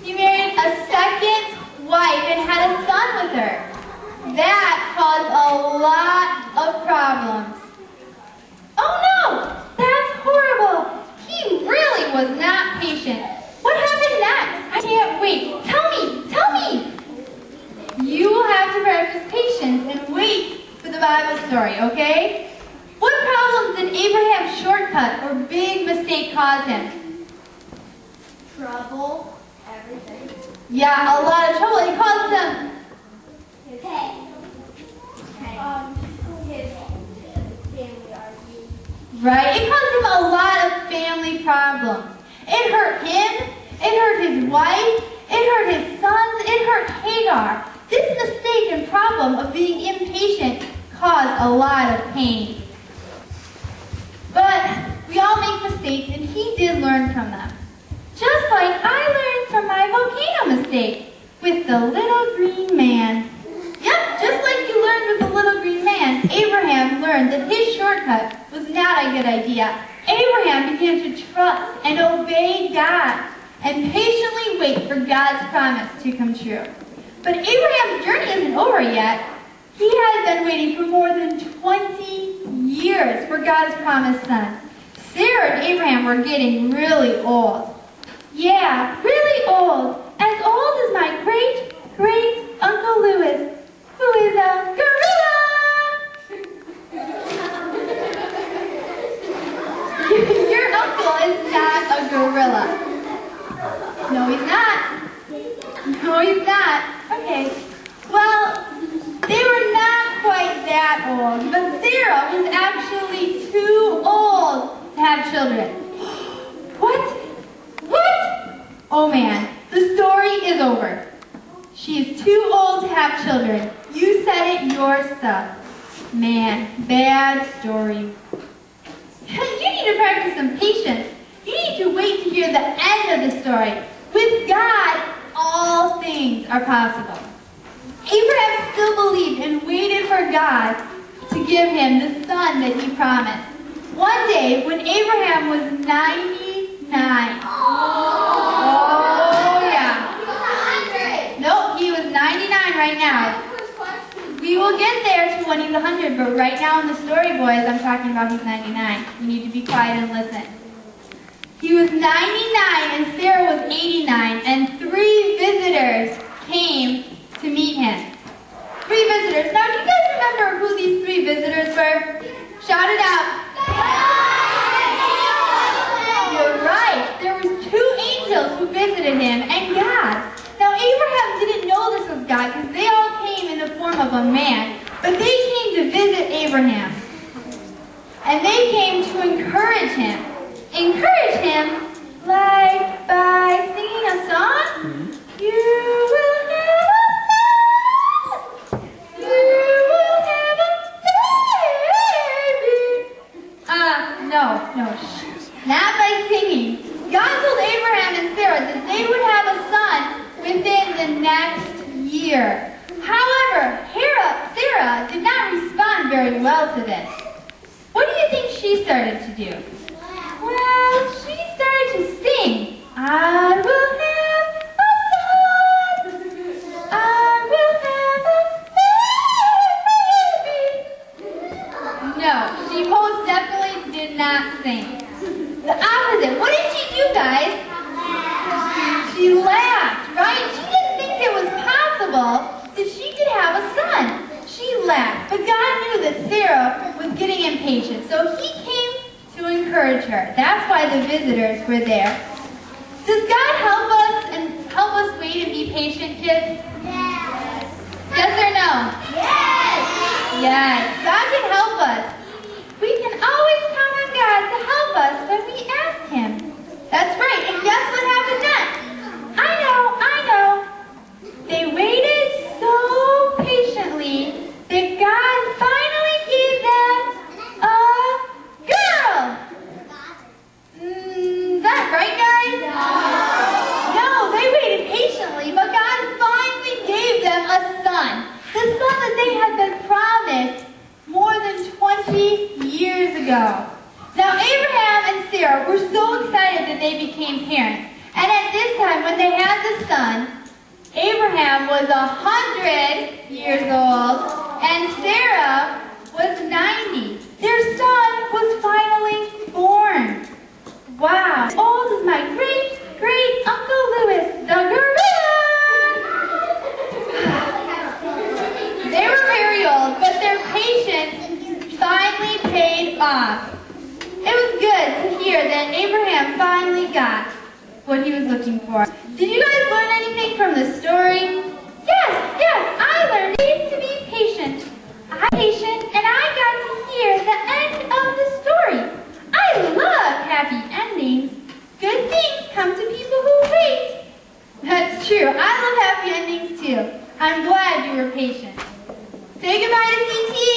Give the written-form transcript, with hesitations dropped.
He married a second wife and had a son with her. That caused a lot of problems. Oh no! That's horrible! He really was not patient. What happened next? I can't wait. Tell me! Tell me! You will have to practice patience and wait for the Bible story, okay? What problems did Abraham's shortcut or big mistake cause him? Trouble, everything. Yeah, a lot of trouble. It caused him. His family argued. Right? It caused him a lot of family problems. It hurt him. It hurt his wife. It hurt his sons. It hurt Hagar. This mistake and problem of being impatient caused a lot of pain. But we all make mistakes, and he did learn from them. Just like I learned from my volcano mistake with the little green man. Yep, just like you learned with the little green man, Abraham learned that his shortcut was not a good idea. Abraham began to trust and obey God and patiently wait for God's promise to come true. But Abraham's journey isn't over yet. He had been waiting for more than 20 years for God's promised son. Sarah and Abraham were getting really old. Yeah, really old. As old as my great-great-uncle Louis, who is a gorilla! Your uncle is not a gorilla. No, he's not. No, he's not. Okay. Well, they were not quite that old, but Sarah was actually too old to have children. What? What? Oh man, the story is over. She is too old to have children. You said it yourself. Man, bad story. You need to practice some patience. You need to wait to hear the end of the story. With God, all things are possible. Abraham still believed and waited for God to give him the son that he promised. One day, when Abraham was 99. Oh, yeah. Nope, he was 99 right now. We will get there to when he's 100, but right now in the story, boys, I'm talking about he's 99. You need to be quiet and listen. He was 99 and Sarah was 89, and 3 visitors came to meet him. 3 visitors. Now, do you guys remember who these 3 visitors were? Shout it out. You're right. There was 2 angels who visited him and God. Now, Abraham didn't know this was God because they all came in the form of a man, but they came to visit Abraham. And they came to encourage him. Encourage him like by singing a song. You will have a son. You will have a baby. No. Not by singing. God told Abraham and Sarah that they would have a son within the next year. However, Sarah did not respond very well to this. What do you think she started to do? Well, she started to sing. I will have a son. I will have a baby. No, she most definitely did not sing. The opposite. What did she do, guys? She laughed, right? She didn't think it was possible that she could have a son. She laughed, but God knew that Sarah was getting impatient, so he came to encourage her. That's why the visitors were there. Does God help us and help us wait and be patient, kids? Yes. Yes or no? Yes. Yes. God can help us. We can always count on God to help us when we ask him. That's right. And guess what happened next? I know. They waited so patiently that God finally gave them a girl. Is that right, guys? No, they waited patiently, but God finally gave them a son. The son that they had been promised more than 20 years ago. Now, Abraham and Sarah were so excited that they became parents. a son. Abraham was 100 years old, and Sarah was 90. Their son was finally born. Wow. As old as my great Uncle Louis, the gorilla. They were very old, but their patience finally paid off. It was good to hear that Abraham finally got what he was looking for. Did you guys learn anything from the story? Yes, I learned it needs to be patient. I'm patient, and I got to hear the end of the story. I love happy endings. Good things come to people who wait. That's true. I love happy endings too. I'm glad you were patient. Say goodbye to CT.